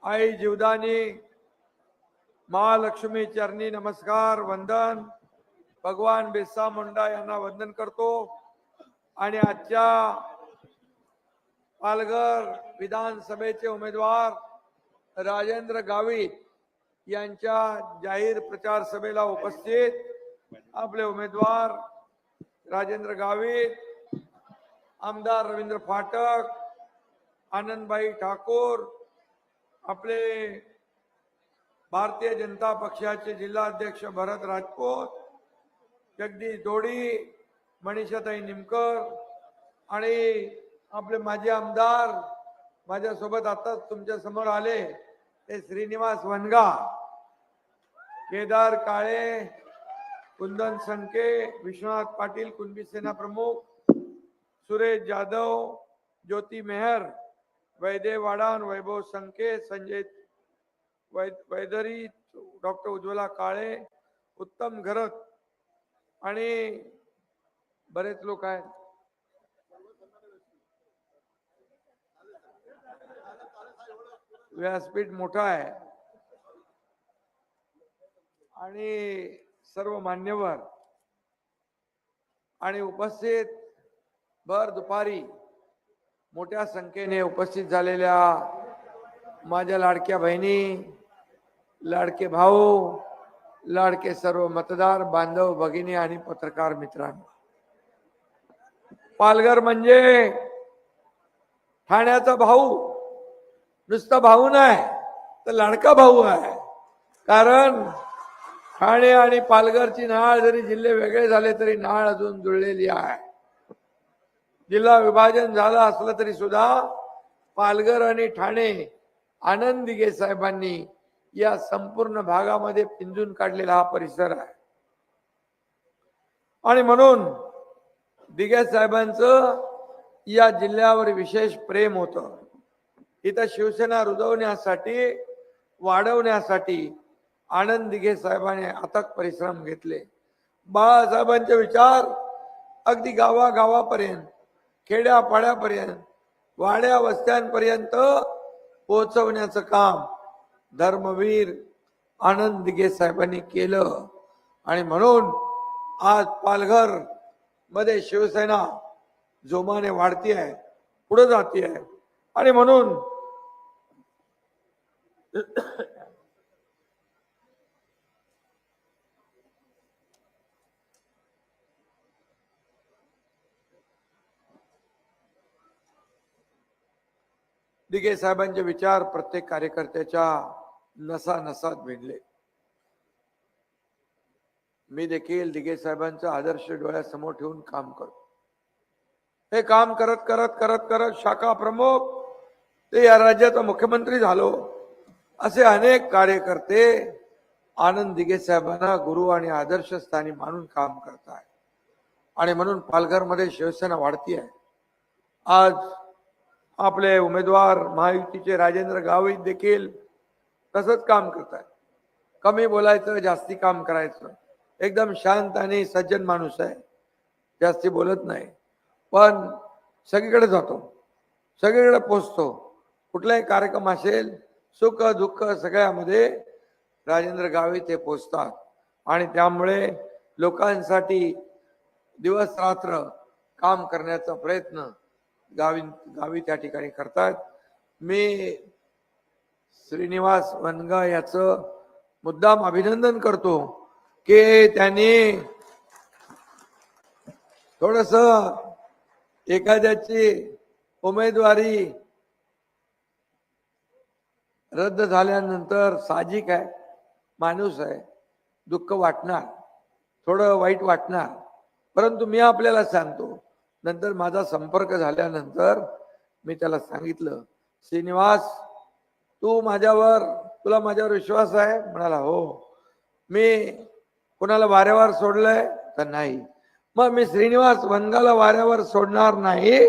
आई जीवदानी महालक्ष्मी चरणी नमस्कार वंदन. भगवान बिरसा मुंडा यांना वंदन करतो आणि आजच्या पालघर विधानसभेचे उमेदवार राजेंद्र गावित यांच्या जाहीर प्रचार सभेला उपस्थित आपले उमेदवार राजेंद्र गावित, आमदार रवींद्र फाटक, आनंदबाई ठाकूर, आपले भारतीय जनता पक्षाचे जिल्हाध्यक्ष भरत राजपूत, जगदीश दोडी, मनीषाताई निमकर आणि आपले माजी आमदार माझ्यासोबत आताच तुमच्या समोर आले ते श्रीनिवास वनगा, केदार काळे, कुंदन संके, विश्वनाथ पाटील कुणबी सेना प्रमुख, सुरेश जाधव, ज्योती मेहर, वैदेव वाडान, वैभव संके, संजय वैदरी, डॉक्टर उज्ज्वला काळे, उत्तम घरत आणि बरेच लोक आहेत. व्यासपीठ मोठा आहे आणि सर्व मान्यवर आणि उपस्थित भर दुपारी मोठ्या संख्येने उपस्थित झालेल्या माझ्या लाडक्या बहिणी, लाडके भाऊ, लाडके सर्व मतदार बांधव, भगिनी आणि पत्रकार मित्रांनो, पालघर म्हणजे ठाण्याचा भाऊ, नुसता भाऊ नाही तर लाडका भाऊ आहे. कारण ठाणे आणि पालघरची नाळ जरी जिल्हे वेगळे झाले तरी नाळ अजून जुळलेली आहे. जिल्हा विभाजन झालं असलं तरी सुद्धा पालघर आणि ठाणे आनंद दिघे साहेबांनी या संपूर्ण भागामध्ये पिंजून काढलेला हा परिसर आहे. आणि म्हणून दिघे साहेबांचं या जिल्ह्यावर विशेष प्रेम होतं. इथं शिवसेना रुजवण्यासाठी, वाढवण्यासाठी आनंद दिघे साहेबांनी अथक परिश्रम घेतले. बाळासाहेबांचे विचार अगदी गावागावापर्यंत, खेड्यापाड्यापर्यंत, वाड्या वस्त्यांपर्यंत पोहोचवण्याचं काम धर्मवीर आनंद दिघे साहेबांनी केलं. आणि म्हणून आज पालघर मध्ये शिवसेना जोमाने वाढती आहे, पुढे जाती आहे. आणि म्हणून दिघे साहेबांचे विचार प्रत्येक कार्यकर्त्याच्या नसानसात भिडले. मी देखील दिघे साहेबांचा आदर्श डोळ्यासमोर ठेवून काम करतो. हे काम करत करत करत करत शाखा प्रमुख ते या राज्याचा मुख्यमंत्री झालो. असे अनेक कार्यकर्ते आनंद दिघे साहेबांना गुरु आणि आदर्श स्थानी मानून काम करत आहेत. आणि म्हणून पालघरमध्ये शिवसेना वाढती आहे. आज आपले उमेदवार महायुतीचे राजेंद्र गावित देखील तसंच काम करतात. कमी बोलायचं, जास्ती काम करायचं. एकदम शांत आणि सज्जन माणूस आहे, जास्ती बोलत नाही, पण सगळीकडे जातो, सगळीकडे पोचतो. कुठलाही कार्यक्रम असेल, सुख दुःख सगळ्यामध्ये राजेंद्र गावित हे पोचतात. आणि त्यामुळे लोकांसाठी दिवस रात्र काम करण्याचा प्रयत्न गावित त्या ठिकाणी करतात. मी श्रीनिवास वनगा याचं मुद्दाम अभिनंदन करतो की त्यांनी थोडस एखाद्याची उमेदवारी रद्द झाल्यानंतर साहजिक आहे, माणूस आहे, दुःख वाटणार, थोडं वाईट वाटणार. परंतु मी आपल्याला सांगतो, नंतर माझा संपर्क झाल्यानंतर मी त्याला सांगितलं, श्रीनिवास तू तुला माझ्यावर विश्वास आहे? म्हणाला हो. मी कोणाला वाऱ्यावर सोडलंय तर नाही. मग मी श्रीनिवास वनगाला वाऱ्यावर सोडणार नाही,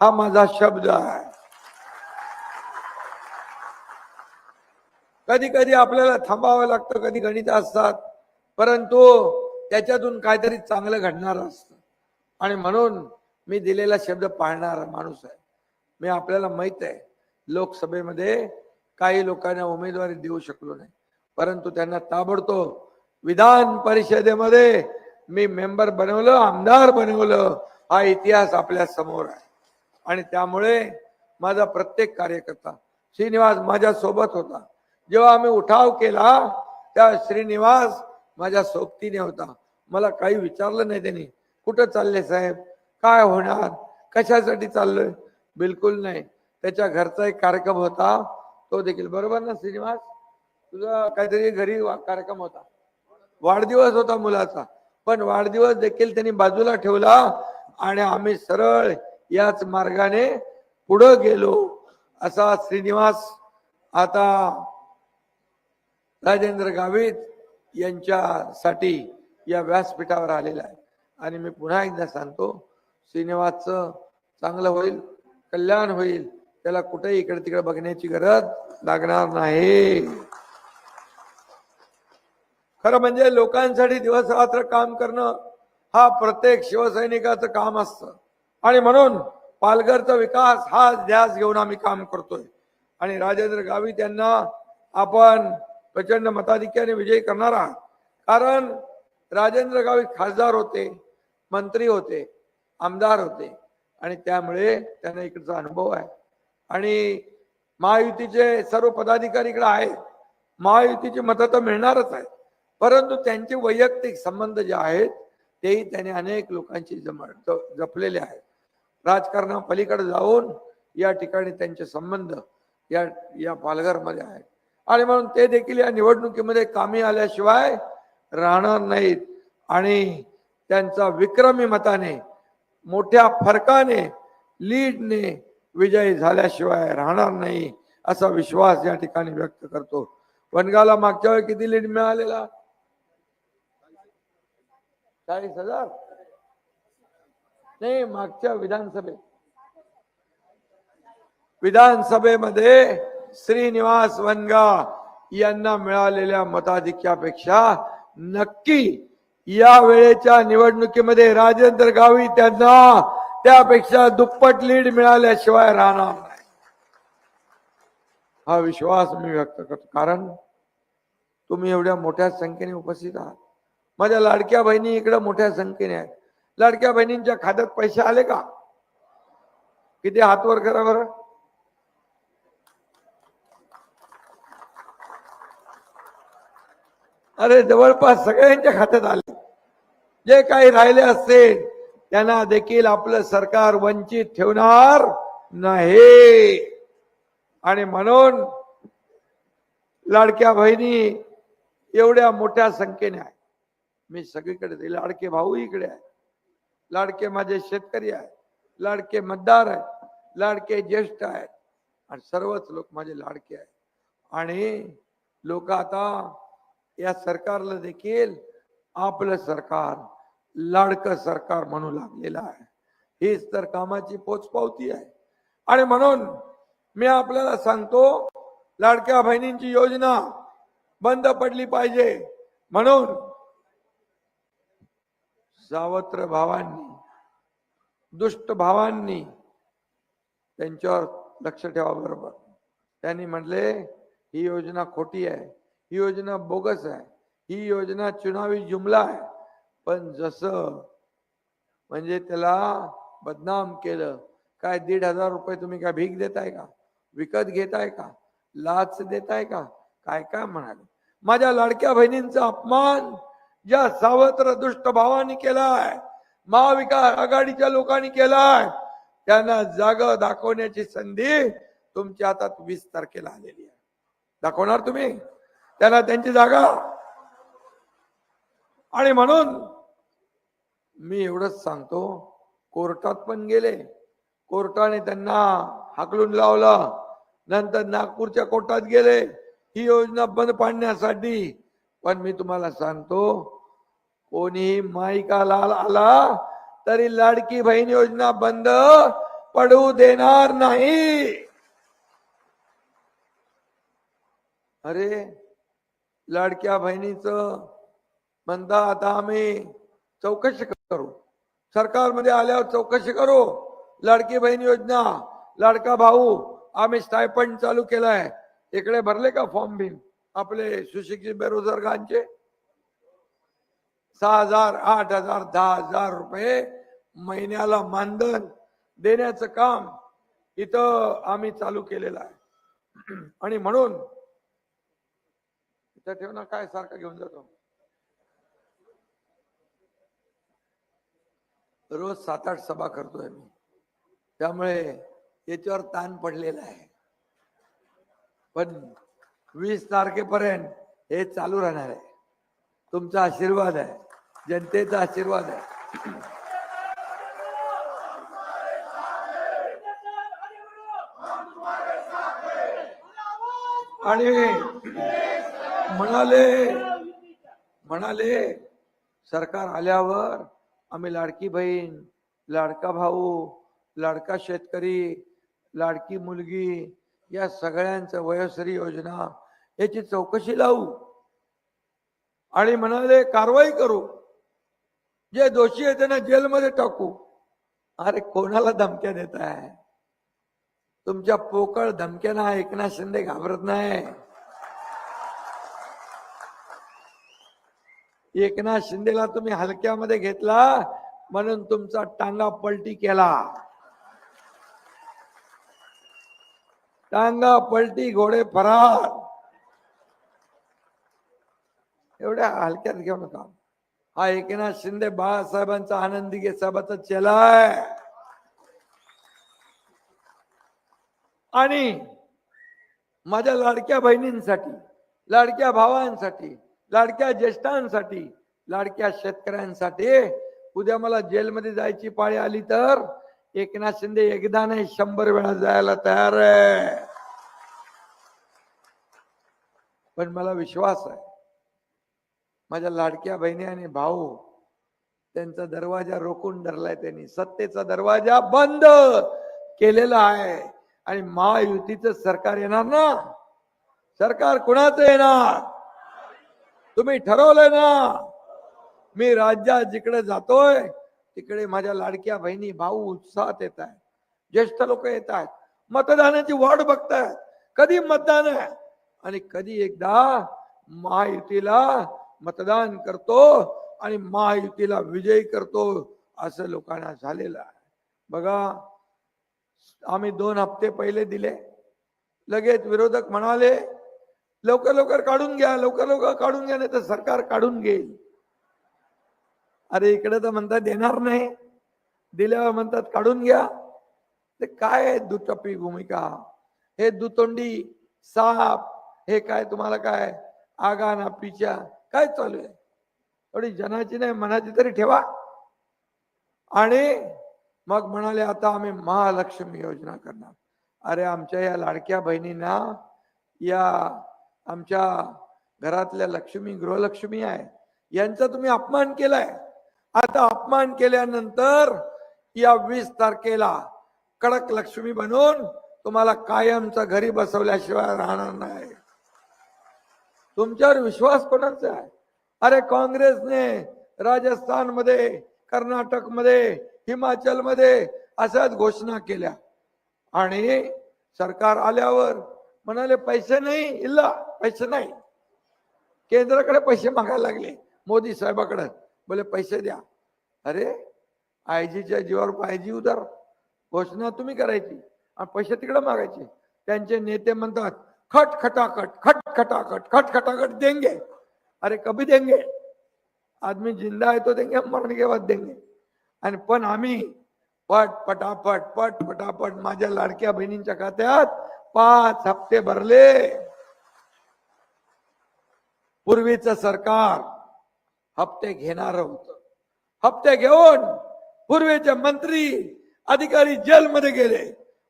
हा माझा शब्द आहे. कधी कधी आपल्याला थांबावं लागतं, कधी गणित असतात, परंतु त्याच्यातून काहीतरी चांगलं घडणार असतं. आणि म्हणून मी दिलेला शब्द पाळणारा माणूस आहे. मी आपल्याला माहित आहे लोकसभेमध्ये काही लोकांना उमेदवारी देऊ शकलो नाही, परंतु त्यांना ताबडतोब विधान परिषदेमध्ये मी मेंबर बनवलं, आमदार बनवलं. हा इतिहास आपल्या समोर आहे. आणि त्यामुळे माझा प्रत्येक कार्यकर्ता, श्रीनिवास माझ्या सोबत होता. जेव्हा आम्ही उठाव केला त्या श्रीनिवास माझ्या सोबतीने होता. मला काही विचारलं नाही त्यांनी, कुठं चालले साहेब, काय होणार, कशासाठी चाललोय, बिलकुल नाही. त्याच्या घरचा एक कार्यक्रम होता, तो देखील, बरोबर ना श्रीनिवास, तुझा काहीतरी घरी कार्यक्रम होता, वाढदिवस होता मुलाचा, पण वाढदिवस देखील त्यांनी बाजूला ठेवला आणि आम्ही सरळ याच मार्गाने पुढे गेलो. असा श्रीनिवास आता राजेंद्र गावित यांच्यासाठी या व्यासपीठावर आलेला आहे. आणि मी पुन्हा एकदा सांगतो, श्रीनिवासचं चांगलं होईल, कल्याण होईल, त्याला कुठेही इकडे तिकडे बघण्याची गरज लागणार नाही. खरं म्हणजे लोकांसाठी दिवस रात्र काम करणं हा प्रत्येक शिवसैनिकाचं काम असतं. आणि म्हणून पालघरचा विकास हा ध्यास घेऊन आम्ही काम करतोय. आणि राजेंद्र गावित यांना आपण प्रचंड मताधिक्याने विजयी करणार आहात. कारण राजेंद्र गावित खासदार होते, मंत्री होते, आमदार होते, आणि त्यामुळे त्यांना इकडचा अनुभव आहे. आणि महायुतीचे सर्व पदाधिकारी इकडे आहेत. महायुतीची मतं तर मिळणारच आहेत, परंतु त्यांचे वैयक्तिक संबंध जे आहेत तेही त्याने अनेक लोकांशी जपलेले आहेत. राजकारणा पलीकडे जाऊन या ठिकाणी त्यांचे संबंध या पालघरमध्ये आहेत. आणि म्हणून ते देखील या निवडणुकीमध्ये कामी आल्याशिवाय राहणार नाहीत. आणि त्यांचा विक्रमी मताने, मोठ्या फरकाने, लीडने विजय झाल्याशिवाय राहणार नाही, असा विश्वास या ठिकाणी व्यक्त करतो. वनगावला मागच्या वेळी किती लीड मिळालेला? 40,000 नाही, मागच्या विधानसभेमध्ये श्रीनिवास वनगा यांना मिळालेल्या मताधिक्यापेक्षा नक्की या वेळेच्या निवडणुकीमध्ये राजेंद्र गावित त्यांना त्यापेक्षा दुप्पट लीड मिळाल्याशिवाय राहणार नाही, हा विश्वास मी व्यक्त करतो. कारण तुम्ही एवढ्या मोठ्या संख्येने उपस्थित आहात. माझ्या लाडक्या बहिणी इकडे मोठ्या संख्येने आहेत. लाडक्या बहिणींच्या खात्यात पैसे आले का? किती हात वर करा बरं. अरे जवळपास सगळ्यांच्या खात्यात आले. जे काही राहिले असतील त्यांना देखील आपलं सरकार वंचित ठेवणार नाही. आणि म्हणून लाडक्या बहिणी एवढ्या मोठ्या संख्येने आहे. मी सगळीकडे, लाडके भाऊ इकडे आहे, लाडके माझे शेतकरी आहेत, लाडके मतदार आहेत, लाडके ज्येष्ठ आहेत, आणि सर्वच लोक माझे लाडके आहेत. आणि लोक आता या सरकारला देखील आपलं सरकार, लाडकं सरकार म्हणू लागलेलं आहे. हीच तर कामाची पोचपावती आहे. आणि म्हणून मी आपल्याला सांगतो, लाडक्या बहिणींची योजना बंद पडली पाहिजे. म्हणून सावत्र भावांनी, दुष्ट भावांनी त्यांच्यावर लक्ष ठेवा. बरोबर, त्यांनी म्हटले ही योजना खोटी आहे, ही योजना बोगस आहे, ही योजना चुनावी जुमला आहे. पण जसं म्हणजे त्याला बदनाम केलं. काय 1,500 रुपये तुम्ही काय भीक देताय का? विकत घेताय का? लाच देताय का? काय काय म्हणाले. माझ्या लाडक्या बहिणींचा अपमान ज्या सावत्र दुष्ट भावांनी केलाय, महाविकास आघाडीच्या लोकांनी केलाय, त्यांना जागा दाखवण्याची संधी तुमच्या हातात 20 तारखेला आलेली आहे. दाखवणार तुम्ही त्यांना त्यांची जागा. आणि म्हणून मी एवढंच सांगतो, कोर्टात पण गेले, कोर्टाने त्यांना हाकलून लावलं. नंतर नागपूरच्या कोर्टात गेले ही योजना बंद पाडण्यासाठी. पण मी तुम्हाला सांगतो, कोणीही माईकाला आला तरी लाडकी बहीण योजना बंद पडू देणार नाही. अरे लाडक्या बहिणीचं म्हणता, आता आम्ही चौकशी करू, सरकारमध्ये आल्यावर चौकशी करू. लाडकी बहीण योजना, लाडका भाऊ, आम्ही स्टायपंड चालू केलाय, इकडे भरले का फॉर्म बिन आपले सुशिक्षित बेरोजगारांचे? 6,000, 8,000, 10,000 रुपये महिन्याला मानधन देण्याचं काम इथं आम्ही चालू केलेलं आहे. आणि म्हणून इथं ठेव ना, काय सारखं घेऊन जातो. रोज 7-8 सभा करतोय मी, त्यामुळे याच्यावर ताण पडलेला आहे. पण 20 तारखेपर्यंत हे चालू राहणार आहे. तुमचा आशीर्वाद आहे, जनतेचा आशीर्वाद आहे. आणि म्हणाले सरकार आल्यावर आम्ही लाडकी बहीण, लाडका भाऊ, लाडका शेतकरी, लाडकी मुलगी या सगळ्यांचं वयोश्री योजना याची चौकशी लावू आणि म्हणाले कारवाई करू. जे दोषी आहे त्यांना जेलमध्ये टाकू. अरे कोणाला धमक्या देत आहे? तुमच्या पोकळ धमक्यांना एकनाथ शिंदे घाबरत नाही. एकनाथ शिंदेला तुम्ही हलक्यामध्ये घेतला म्हणून तुमचा टांगा पलटी केला. टांगा पलटी घोडे फरार. एवढ्या हलक्यात घेऊ नका. हा एकनाथ शिंदे बाळासाहेबांचा, आनंदी साहेबांचा चेला आहे. आणि माझ्या लाडक्या बहिणींसाठी, लाडक्या भावांसाठी, लाडक्या ज्येष्ठांसाठी, लाडक्या शेतकऱ्यांसाठी उद्या मला जेलमध्ये जायची पाळी आली तर एकनाथ शिंदे एकदा नाही 100 वेळा जायला तयार आहे. पण मला विश्वास आहे माझ्या लाडक्या बहिणी आणि भाऊ त्यांचा दरवाजा रोखून धरलाय. त्यांनी सत्तेचा दरवाजा बंद केलेला आहे. आणि महायुतीचं सरकार येणार ना. सरकार कुणाचं येणार तुम्ही ठरवलंय ना. मी राज्यात जिकडे जातोय तिकडे माझ्या लाडक्या बहिणी भाऊ उत्साहात येत आहेत. ज्येष्ठ लोक येत आहेत. मतदानाची वाट बघतायत. कधी मतदान आहे आणि कधी एकदा महायुतीला मतदान करतो आणि महायुतीला विजयी करतो असं लोकांना झालेलं आहे. बघा आम्ही 2 हप्ते पहिले दिले. लगेच विरोधक म्हणाले लवकर लवकर काढून घ्या, लवकर लवकर काढून घ्या, नाही तर सरकार काढून घेईल. अरे इकडे तर म्हणतात देणार नाही, दिल्यावर म्हणतात काढून घ्या. ते काय दुटप्पी भूमिका. हे दुतोंडी साप, हे काय तुम्हाला काय आगा ना पिच्या काय चालू आहे? थोडी जनाची नाही मनाची तरी ठेवा. आणि मग म्हणाले आता आम्ही महालक्ष्मी योजना करणार. अरे आमच्या या लाडक्या बहिणींना, या आमच्या घरातल्या लक्ष्मी, गृहलक्ष्मी आहे, यांचा तुम्ही अपमान केलाय. आता अपमान केल्यानंतर या 20 तारखेला कडक लक्ष्मी बनवून तुम्हाला कायमचा घरी बसवल्याशिवाय राहणार नाही. तुमच्यावर विश्वास कोणाचा आहे? अरे काँग्रेसने राजस्थानमध्ये, कर्नाटकमध्ये, हिमाचलमध्ये अशाच घोषणा केल्या आणि सरकार आल्यावर म्हणाले पैसे नाही, इल्ला पैसे नाही. केंद्राकडे पैसे मागायला लागले, मोदी साहेबाकडे बोले पैसे द्या. अरे आयजीच्या जीवावर आयजी उदार घोषणा तुम्ही करायची आणि पैसे तिकडे मागायचे. त्यांचे नेते म्हणतात खट खटाखट, खट खटाखट, खट खटाखट देंगे. अरे कभी देंगे? आदमी जिंदा है तो देंगे, मरने के बाद देंगे. आणि पण आम्ही पट पटापट माझ्या लाडक्या बहिणींच्या खात्यात 5 हप्ते भरले. पूर्वीचं सरकार हप्ते घेणार होतं. हप्ते घेऊन पूर्वीचे मंत्री अधिकारी जेलमध्ये गेले.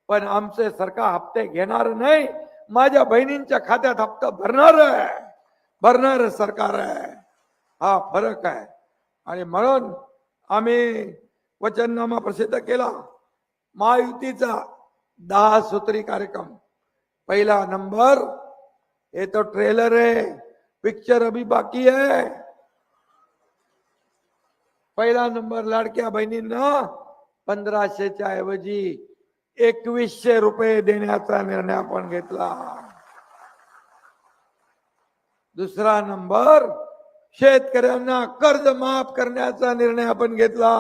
पण आमचे सरकार हप्ते घेणार नाही, माझ्या बहिणींच्या खात्यात हप्ता भरणार सरकार आहे. हा फरक आहे. आणि म्हणून आम्ही वचननामा प्रसिद्ध केला. महायुतीचा 10 सूत्री कार्यक्रम. पहिला नंबर, ये तो ट्रेलर है, पिक्चर अभी बाकी है. पहिला नंबर लाडक्या बहिणींना 1500च्या ऐवजी 2100 रुपये देण्याचा निर्णय आपण घेतला. दुसरा नंबर, शेतकऱ्यांना कर्ज माफ करण्याचा निर्णय आपण घेतला.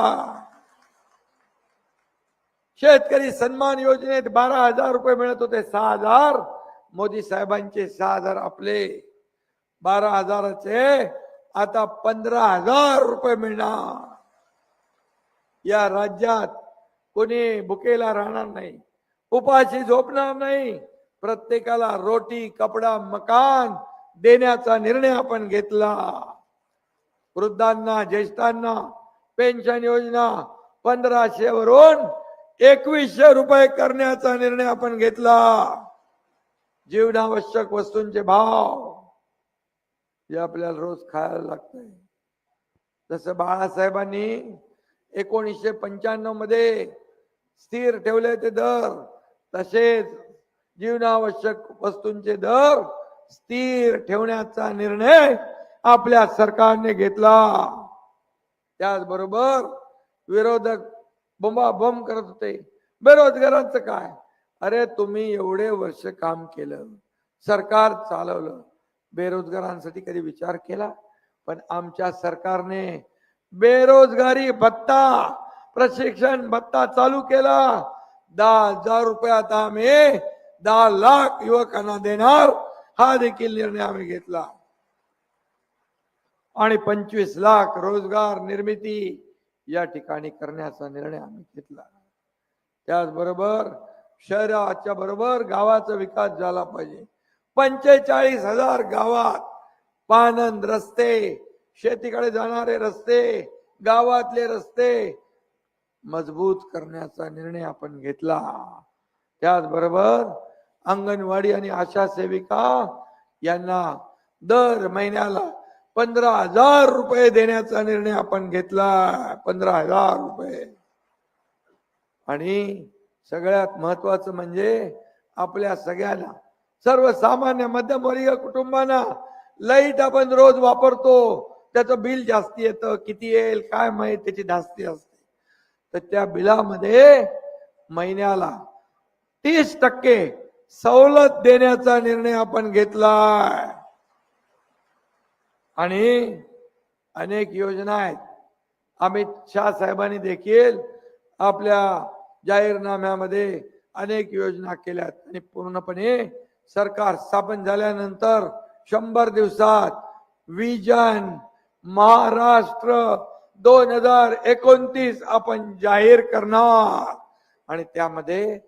शेतकरी सन्मान योजनेत 12,000 रुपये मिळत होते, 6,000 मोदी साहेबांचे, 6,000 आपले. 12,000चे आता 15,000 रुपये मिळणार. या राज्यात कोणी भुकेला राहणार नाही, उपाशी झोपणार नाही. प्रत्येकाला रोटी, कपडा, मकान देण्याचा निर्णय आपण घेतला. वृद्धांना, ज्येष्ठांना पेन्शन योजना 1,500 वरून 2,100 रुपये करण्याचा निर्णय आपण घेतला. जीवनावश्यक वस्तूंचे भाव जे आपल्याला रोज खायला लागतंय, जसं बाळासाहेबांनी 1995 मध्ये स्थिर ठेवले ते दर, तसेच जीवनावश्यक वस्तूंचे दर स्थिर ठेवण्याचा निर्णय आपल्या सरकारने घेतला. त्याचबरोबर विरोधक बोंबाबोंब करत होते, बेरोजगारांचं काय? अरे तुम्ही एवढे वर्ष काम केलं, सरकार चालवलं, बेरोजगारांसाठी कधी विचार केला? पण आमच्या सरकारने बेरोजगारी भत्ता, प्रशिक्षण भत्ता चालू केला. 10,000 रुपये आता आम्ही 10 लाख युवकांना देणार, हा देखील निर्णय आम्ही घेतला. आणि 25 लाख रोजगार निर्मिती या ठिकाणी करण्याचा निर्णय आम्ही घेतला. त्याचबरोबर शहराच्या बरोबर गावाचा विकास झाला पाहिजे. 45,000 गावात पानंद रस्ते, शेतीकडे जाणारे रस्ते, गावातले रस्ते मजबूत करण्याचा निर्णय आपण घेतला. त्याचबरोबर अंगणवाडी आणि आशा सेविका यांना दर महिन्याला 15,000 रुपये देण्याचा निर्णय आपण घेतला. 15,000 रुपये. आणि सगळ्यात महत्वाचं म्हणजे आपल्या सगळ्यांना, सर्वसामान्य मध्यमवर्गीय कुटुंबांना लाईट आपण रोज वापरतो, त्याचं बिल जास्ती येतं, किती येईल काय माहित, त्याची धास्ती असते. तर त्या बिलामध्ये महिन्याला 30% सवलत देण्याचा निर्णय आपण घेतला. आणि अनेक योजना आहेत. अमित शाह साहेबांनी देखील आपल्या जाहीरनाम्यामध्ये अनेक योजना केल्यात. आणि पूर्णपणे सरकार स्थापन झाल्यानंतर 100 दिवसात विजन महाराष्ट्र 2029 आपण जाहीर करणार. आणि त्यामध्ये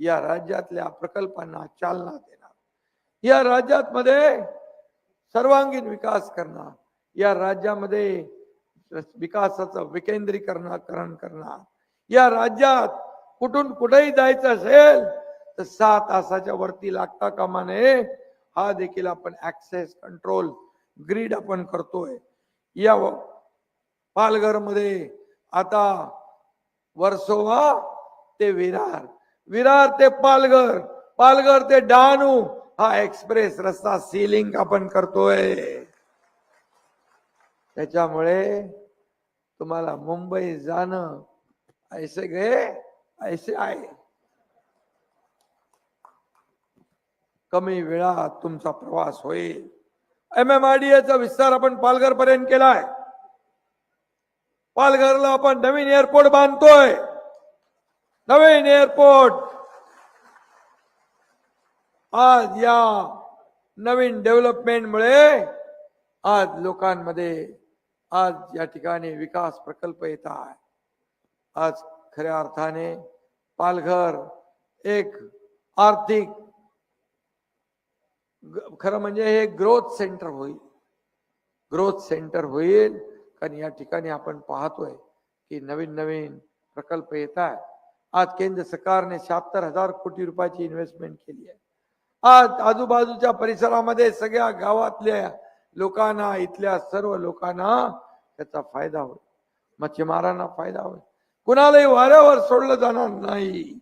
या राज्यातल्या प्रकल्पांना चालना देणार, या राज्यामध्ये सर्वांगीण विकास करणार, या राज्यामध्ये विकासाचं विकेंद्रीकरण करणार. या राज्यात कुठून कुठेही जायचं असेल तर 6 तासाच्या वरती लागता कामा नये. हा देखील आपण ऍक्सेस कंट्रोल ग्रीड आपण करतोय. या पालघर मध्ये आता वर्सोवा ते विरार, विरार ते पालघर, पालघर ते डहाणू हा एक्सप्रेस रस्ता सीलिंग आपण करतोय. त्याच्यामुळे तुम्हाला मुंबई जाणं ऐसे गए ऐसे आए, कमी वेळात तुमचा प्रवास होईल. MMRDA विस्तार आपण पालघर पर्यंत केलाय. पालघरला आपण नवीन एअरपोर्ट बांधतोय. नवीन एअरपोर्ट आज या नवीन डेव्हलपमेंटमुळे आज लोकांमध्ये आज या ठिकाणी विकास प्रकल्प येत आहे. आज खऱ्या अर्थाने पालघर एक आर्थिक, खरं म्हणजे हे ग्रोथ सेंटर होईल, ग्रोथ सेंटर होईल. कारण या ठिकाणी आपण पाहतोय की नवीन नवीन प्रकल्प येत आहेत. आज केंद्र सरकारने 76,000 कोटी रुपयाची इन्व्हेस्टमेंट केली आहे. आज आजूबाजूच्या परिसरामध्ये सगळ्या गावातल्या लोकांना, इथल्या सर्व लोकांना त्याचा फायदा होईल. मच्छीमारांना फायदा होईल. कुणालाही वाऱ्यावर सोडलं जाणार नाही.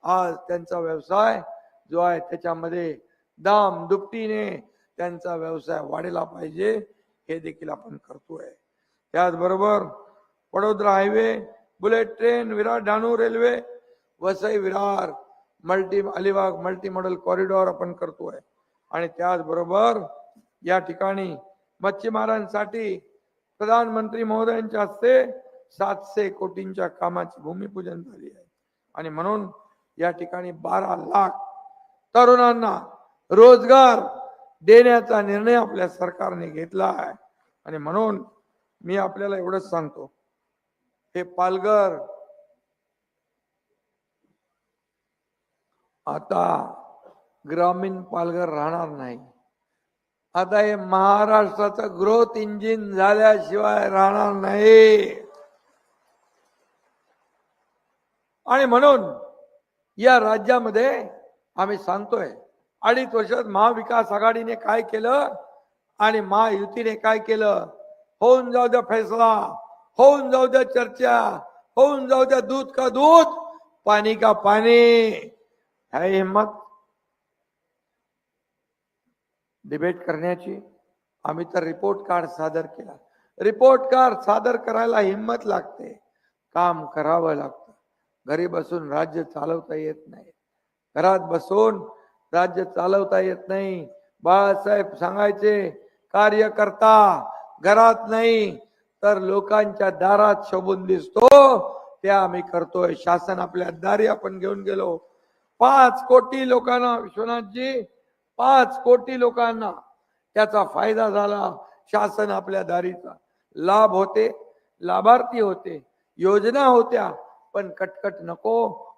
आज त्यांचा व्यवसाय जो आहे त्याच्यामध्ये दाम दुपटीने त्यांचा व्यवसाय वाढला पाहिजे, हे देखील आपण करतोय. त्याचबरोबर Vadodara highway, bullet train, Virar Dahanu railway, Vasai Virar Alibag multi model corridor आपण करतोय. आणि त्याचबरोबर या ठिकाणी मच्छीमारांसाठी प्रधानमंत्री महोदयांच्या हस्ते 700 कोटींच्या कामाची भूमिपूजन झाली आहे आणि म्हणून या ठिकाणी 12 लाख तरुणांना रोजगार देण्याचा निर्णय आपल्या सरकारने घेतला आहे आणि म्हणून मी आपल्याला एवढंच सांगतो, हे पालघर आता ग्रामीण पालघर राहणार नाही, आता हे महाराष्ट्राचं ग्रोथ इंजिन झाल्याशिवाय राहणार नाही। आणि म्हणून या राज्यामध्ये आम्ही सांगतोय 2.5 वर्षात महाविकास आघाडीने काय केलं आणि महायुतीने काय केलं, होऊन जाऊ द्या फैसला, होऊन जाऊ द्या चर्चा, होऊन जाऊ द्या दूध का दूध पानी का पानी। है हिम्मत डिबेट करण्याची? आम्ही तर रिपोर्ट कार्ड सादर केला। रिपोर्ट कार्ड सादर करायला हिम्मत लागते, काम करावं लागतं। घरी बसून राज्य चालवता येत नाही, घरात बसून राज्य चालवता येत नाही। बाळासाहेब सांगायचे, कार्यकर्ता घरात नाही तर लोकांच्या दारात शोभून दिसतो, ते आम्ही करतोय। शासन आपल्या दारी आपण घेऊन गेलो। 5 कोटी लोकांना, विश्वनाथजी 5 कोटी लोकांना त्याचा फायदा झाला। शासन आपल्या दारीचा लाभ होते, लाभार्थी होते, योजना होत्या, पण कटकट नको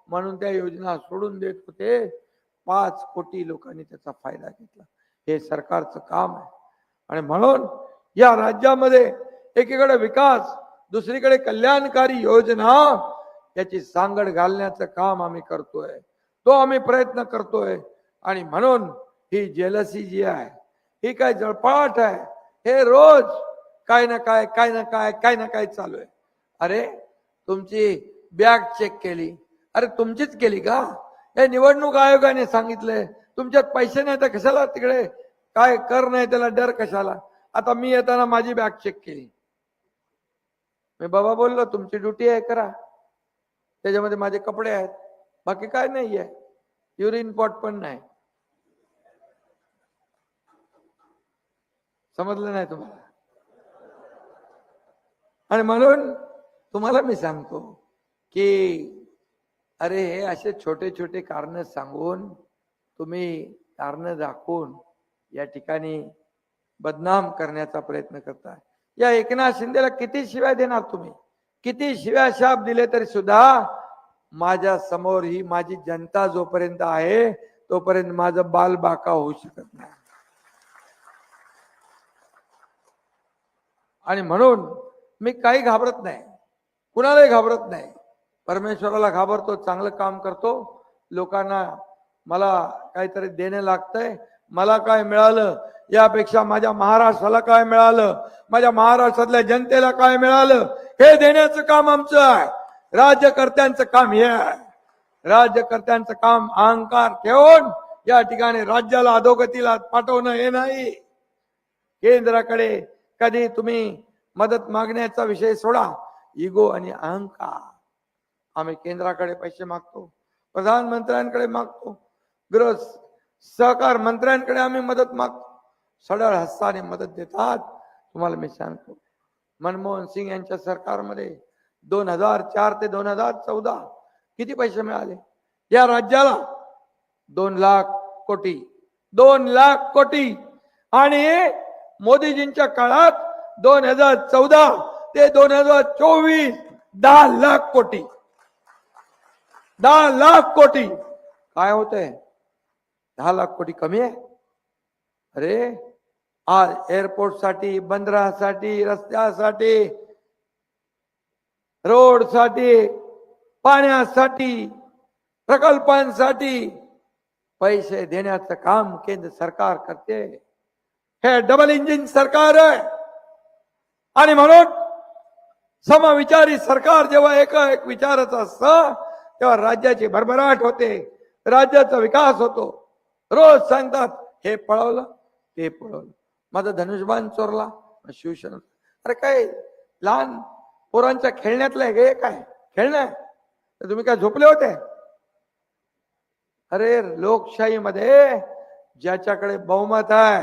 म्हणून त्या योजना सोडून देत होते। 5 कोटी लोकांनी त्याचा फायदा घेतला। हे सरकारचं काम आहे आणि म्हणून या राज्यामध्ये एकीकडे विकास, दुसरीकडे कल्याणकारी योजना याची सांगड घालण्याचं काम आम्ही करतोय, तो आम्ही प्रयत्न करतोय। आणि म्हणून ही जेलसी जी आहे, ही काय जळपाट आहे, हे रोज काय ना काय चालू आहे। अरे तुमची बॅग चेक केली, अरे तुमचीच केली का? हे निवडणूक आयोगाने सांगितलंय तुमच्यात पैसे नाही तर कशाला तिकडे काय कर नाही, त्याला डर कशाला? आता मी येताना माझी बॅग चेक केली, मी बाबा बोललो तुमची ड्युटी आहे करा, त्याच्यामध्ये माझे कपडे आहेत, बाकी काय नाही आहे, युरिन पॉट पण नाही। समजलं नाही तुम्हाला? आणि म्हणून तुम्हाला मी सांगतो की अरे हे असे छोटे छोटे कारण सांगून, तुम्ही कारण दाखवून या ठिकाणी बदनाम करण्याचा प्रयत्न करताय। या एकनाथ शिंदेला किती शिव्या देणार तुम्ही? किती शिव्या शाप दिले तरी सुद्धा माझ्या समोर ही माझी जनता जोपर्यंत आहे तोपर्यंत माझं बाल बाका होऊ शकत नाही। आणि म्हणून मी काही घाबरत नाही, कुणालाही घाबरत नाही। परमेश्वराला घाबरतो, चांगलं काम करतो, लोकांना मला काहीतरी देणे लागतंय, मला काय मिळालं यापेक्षा माझ्या महाराष्ट्राला काय मिळालं, माझ्या महाराष्ट्रातल्या जनतेला काय मिळालं हे देण्याचं काम आमचं आहे। राज्यकर्त्यांचं काम हे आहे, राज्यकर्त्यांचं काम अहंकार ठेवून या ठिकाणी राज्याला अधोगतीला पाठवणं हे नाही। केंद्राकडे कधी तुम्ही मदत मागण्याचा विषय सोडा, इगो आणि अहंकार। आम्ही केंद्राकडे पैसे मागतो, प्रधानमंत्र्यांकडे मागतो, गृह सहकार मंत्र्यांकडे आम्ही मदत मागतो, सडळ हस्ताने मदत देतात। तुम्हाला मी सांगतो, मनमोहन सिंग यांच्या सरकारमध्ये 2004 ते 2014 किती पैसे मिळाले या राज्याला? 2 लाख कोटी, 2 लाख कोटी। आणि मोदीजींच्या काळात 2014 ते 2024 10 लाख कोटी, 10 लाख कोटी। काय होतंय? 10 लाख कोटी कमी आहे? अरे आज एअरपोर्टसाठी, बंदरासाठी, रस्त्यासाठी, रोडसाठी, पाण्यासाठी, प्रकल्पांसाठी पैसे देण्याचं काम केंद्र सरकार करते। हे डबल इंजिन सरकार आहे आणि म्हणून समविचारी सरकार जेव्हा एक विचाराचं असतं तेव्हा राज्याची भरभराट होते, राज्याचा विकास होतो। रोज सांगतात हे पळवलं ते पळवलं, माझं धनुष्यबाण चोरला शिवसेना। अरे काय लहान पोरांच्या खेळण्यातलं हे काय खेळणं? तुम्ही काय झोपले होते? अरे लोकशाहीमध्ये ज्याच्याकडे बहुमत आहे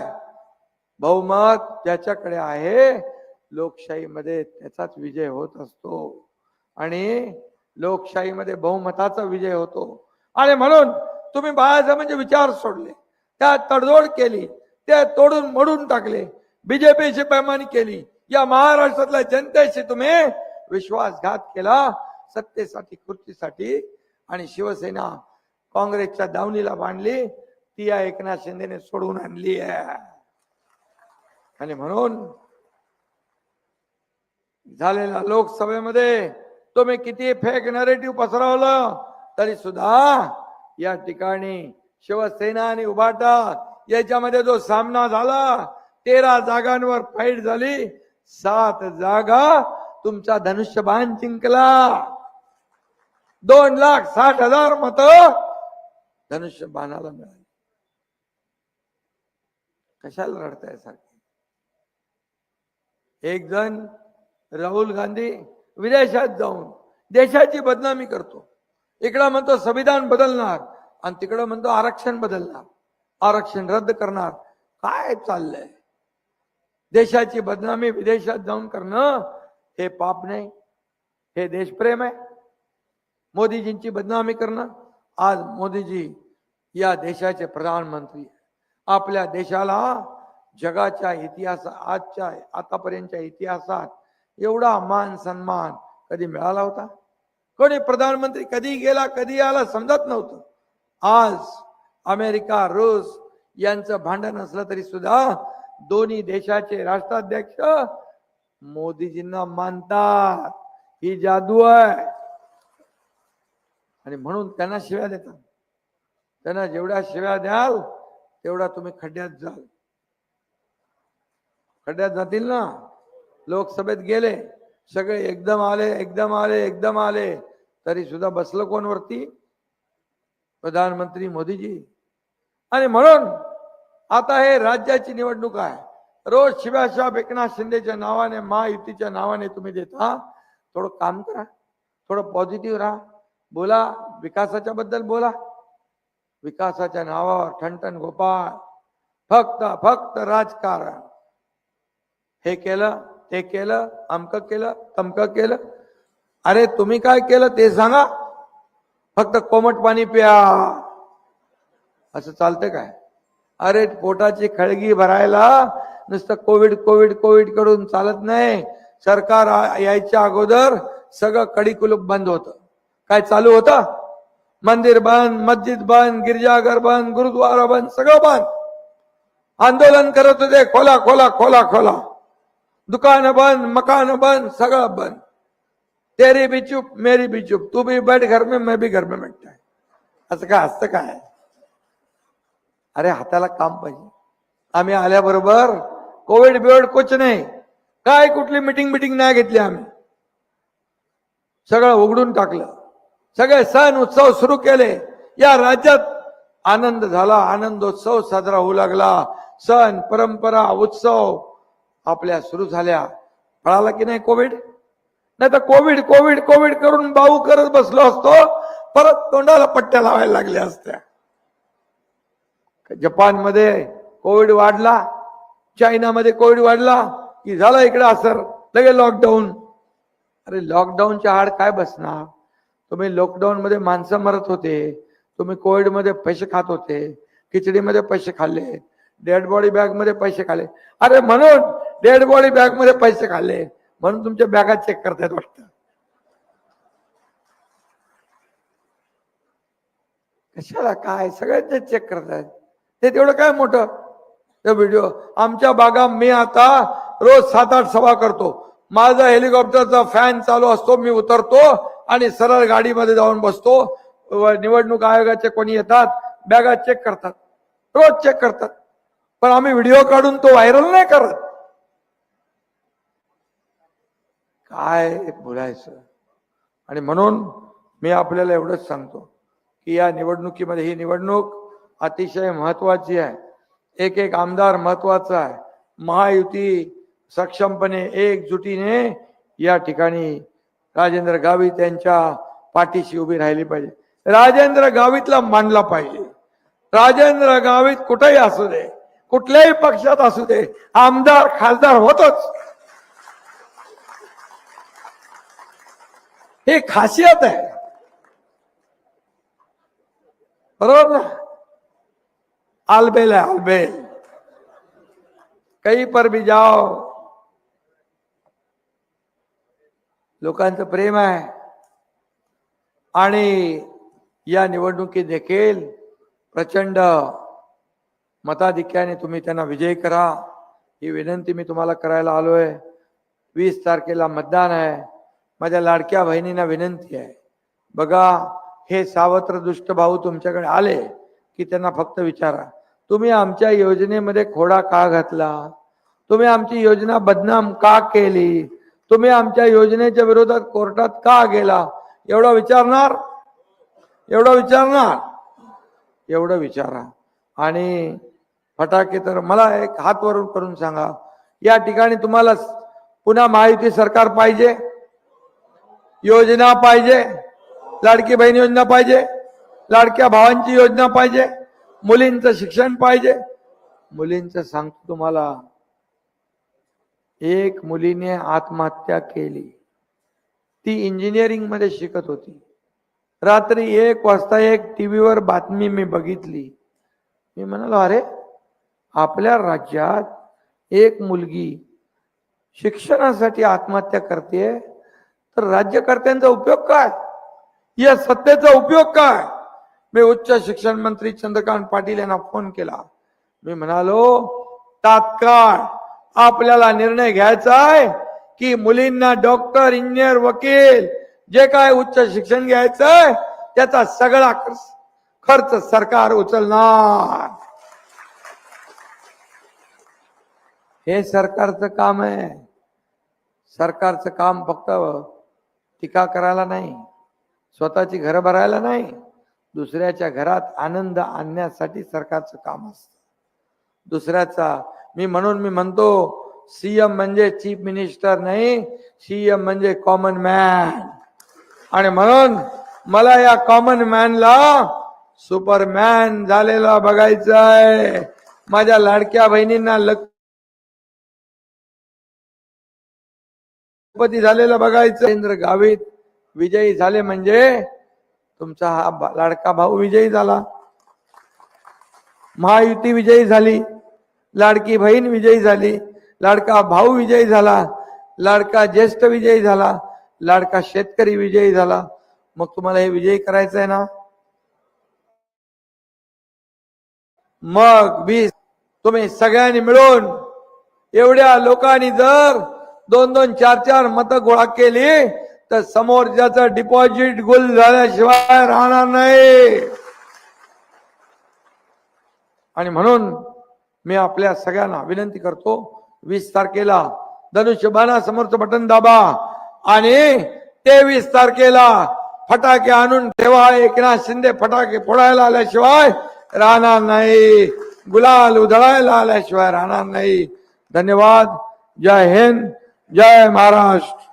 बहुमत ज्याच्याकडे आहे लोकशाहीमध्ये त्याचाच विजय होत असतो आणि लोकशाहीमध्ये बहुमताचा विजय होतो. आणि म्हणून तुम्ही बाळासाहेब म्हणजे विचार सोडले, त्या तडजोड केली, त्या तोडून मोडून टाकले, बीजेपीशी पैमानी केली, या महाराष्ट्रातल्या जनतेशी तुम्ही विश्वासघात केला सत्तेसाठी, खुर्चीसाठी. आणि शिवसेना काँग्रेसच्या दावणीला बांधली, ती या एकनाथ शिंदेने सोडून आणली आहे. आणि म्हणून झालेल्या लोकसभेमध्ये तुम्ही किती फेक नरेटिव्ह पसरवलं तरी सुद्धा या ठिकाणी शिवसेना आणि उभाटा याच्यामध्ये जो सामना झाला, 13 जागांवर फाईट झाली, 7 जागा तुमचा धनुष्यबाण जिंकला. 2,60,000 मत धनुष्यबाणाला मिळाली. कशाला रडताय सारखे? एक जण राहुल गांधी विदेशात जाऊन देशाची बदनामी करतो, इकडं म्हणतो संविधान बदलणार आणि तिकडं म्हणतो आरक्षण बदलणार, आरक्षण रद्द करणार. काय चाललंय? देशाची बदनामी विदेशात जाऊन करणं हे पाप नाही, हे देशप्रेम आहे. मोदीजींची बदनामी करणं, आज मोदीजी या देशाचे प्रधानमंत्री, आपल्या देशाला जगाच्या इतिहासात, आजच्या आतापर्यंतच्या इतिहासात एवढा मान सन्मान कधी मिळाला होता? कोणी प्रधानमंत्री कधी गेला कधी आला समजत नव्हतं. आज अमेरिका रूस यांचं भांडण असलं तरी सुद्धा दोन्ही देशाचे राष्ट्राध्यक्ष मोदीजींना मानतात. ही जादू आहे. आणि म्हणून त्यांना शिव्या देतात. त्यांना जेवढ्या शिव्या द्याल तेवढा तुम्ही खड्ड्यात जाल. खड्ड्यात जातील ना. लोकसभेत गेले सगळे, एकदम आले एकदम आले एकदम आले, तरी सुद्धा बसलं कोण वरती? प्रधानमंत्री मोदीजी. आणि म्हणून आता हे राज्याची निवडणूक आहे. रोज शिव्याशाप एकनाथ शिंदेच्या नावाने, महायुतीच्या नावाने तुम्ही देता. थोडं काम करा, थोडं पॉझिटिव्ह राहा, बोला विकासाच्या बद्दल बोला. विकासाच्या नावावर ठणठण गोपाळ, फक्त फक्त राजकारण. हे केलं ते केलं, अमकं केलं तमकं केलं. अरे तुम्ही काय केलं ते सांगा. फक्त कोमट पाणी प्या असं चालतं काय? अरे पोटाची खळगी भरायला नुसतं कोविड कोविड कोविड करून चालत नाही. सरकार यायच्या अगोदर सगळं कडी कुलूप बंद होतं. काय चालू होतं? मंदिर बंद, मस्जिद बंद, गिरजाघर बंद, गुरुद्वारा बंद, सगळं बंद. आंदोलन करत होते, खोला खोला खोला खोला. दुकान बंद, मकान बंद, सगळं बंद. तेरी भी चुप मेरी भी चुप, तू भी बैठ घर में मैं भी घर में बैठता है. असं काय असतं काय? अरे हाताला काम पाहिजे. आम्ही आल्याबरोबर कोविड बिविड कुछ नाही, काय कुठली मिटिंग नाही घेतली. आम्ही सगळं उघडून टाकलं, सगळे सण उत्सव सुरू केले. या राज्यात आनंद झाला, आनंदोत्सव साजरा होऊ लागला. सण परंपरा उत्सव आपल्या सुरू झाल्या. फळाला की नाही कोविड? नाही तर कोविड कोविड कोविड करून बाऊ करत बसलो असतो, परत तोंडाला पट्ट्या लावायला लागल्या असत्या. जपानमध्ये कोविड वाढला, चायनामध्ये कोविड वाढला की झाला इकडे असर, लगे लॉकडाऊन. अरे लॉकडाऊनच्या आड काय बसणार? तुम्ही लॉकडाऊन मध्ये माणसं मरत होते, तुम्ही कोविड मध्ये पैसे खात होते, खिचडीमध्ये पैसे खाल्ले, डेड बॉडी बॅग मध्ये पैसे खाल्ले. अरे म्हणून डेड बॉडी बॅग मध्ये पैसे खाल्ले म्हणून तुमच्या बॅगा चेक करतायत वाटतं. कशाला काय? सगळ्यांचे चेक करतायत. ते तेवढं काय मोठं? ते व्हिडिओ आमच्या बागा, मी आता रोज 7-8 सभा करतो. माझा हेलिकॉप्टरचा फॅन चालू असतो, मी उतरतो आणि सरळ गाडीमध्ये जाऊन बसतो. निवडणूक आयोगाचे कोणी येतात, बॅगा चेक करतात, रोज चेक करतात. पण आम्ही व्हिडिओ काढून तो व्हायरल नाही करत. काय बोलायचं? आणि म्हणून मी आपल्याला एवढंच सांगतो की या निवडणुकीमध्ये, ही निवडणूक अतिशय महत्वाची आहे. एक एक आमदार महत्वाचा आहे. महायुती सक्षमपणे एकजुटीने या ठिकाणी राजेंद्र गावित यांच्या पाठीशी उभी राहिली पाहिजे. राजेंद्र गावितला मानला पाहिजे. राजेंद्र गावित कुठेही असू दे, कुठल्याही पक्षात असू दे, आमदार खासदार होतोच. हे खासियत आहे, बरोबर ना. आलबेल है आलबेल, कहीं पर भी जाओ लोकांचं प्रेम आहे. आणि या निवडणुकीत देखील प्रचंड मताधिक्याने तुम्ही त्यांना विजयी करा, ही विनंती मी तुम्हाला करायला आलोय. 20 तारखेला मतदान आहे. माझ्या लाडक्या बहिणींना विनंती आहे, बघा हे सावत्र दुष्ट भाऊ तुमच्याकडे आले की त्यांना फक्त विचारा, तुम्ही आमच्या योजनेमध्ये खोडा का घातला, तुम्ही आमची योजना बदनाम का केली, तुम्ही आमच्या योजनेच्या विरोधात कोर्टात का गेला, एवढं विचारणार, एवढं विचारणार, एवढं विचारा. आणि फटाके तर मला एक हात वरून करून सांगा, या ठिकाणी तुम्हाला पुन्हा महायुती सरकार पाहिजे, योजना पाहिजे, लाडकी बहीण योजना पाहिजे, लाडक्या भावांची योजना पाहिजे, मुलींचं शिक्षण पाहिजे. मुलींचं सांगतो तुम्हाला, एक मुलीने आत्महत्या केली, ती इंजिनिअरिंग मध्ये शिकत होती. रात्री 1 वाजता एक टीव्हीवर बातमी मी बघितली. मी म्हणालो, अरे आपल्या राज्यात एक मुलगी शिक्षणासाठी आत्महत्या करते, तर राज्यकर्त्यांचा उपयोग काय, या सत्तेचा उपयोग काय. मी उच्च शिक्षण मंत्री चंद्रकांत पाटील यांना फोन केला. मी म्हणालो, तात्काळ आपल्याला निर्णय घ्यायचा आहे की मुलींना डॉक्टर, इंजिनियर, वकील जे काय उच्च शिक्षण घ्यायचंय त्याचा सगळा खर्च सरकार उचलणार. हे सरकारचं काम आहे. सरकारचं काम फक्त टीका करायला नाही, स्वतःची घरं भरायला नाही, दुसऱ्याच्या घरात आनंद आणण्यासाठी सरकारचं काम असतं. दुसऱ्याचा म्हणून मी म्हणतो, सीएम म्हणजे चीफ मिनिस्टर नाही, सीएम म्हणजे कॉमन मॅन. आणि म्हणून मला या कॉमन मॅनला सुपरमॅन झालेला बघायचं आहे. माझ्या लाडक्या बहिणींना लखपती झालेला बघायचं. नरेंद्र गावित विजयी झाले म्हणजे तुमचा हा लाडका भाऊ विजयी झाला, महायुती विजयी झाली, लाडकी बहीण विजयी झाली, लाडका भाऊ विजयी झाला, लाडका ज्येष्ठ विजयी झाला, लाडका शेतकरी विजयी झाला. मग तुम्हाला हे विजयी करायचं आहे ना. मग 20 तुम्ही सगळ्यांनी मिळून एवढ्या लोकांनी जर 2-2, 4-4 मतं गोळा केली तर समोरच्याचं डिपॉझिट गुल झाल्याशिवाय राहणार नाही. आणि म्हणून मी आपल्या सगळ्यांना विनंती करतो, 20 तारखेला धनुष्यबाणा समोरचं बटन दाबा आणि 23 तारखेला फटाके आणून ठेवा. एकनाथ शिंदे फटाके फोडायला आल्याशिवाय राहणार नाही, गुलाल उधळायला आल्याशिवाय राहणार नाही. धन्यवाद. जय हिंद, जय महाराष्ट्र.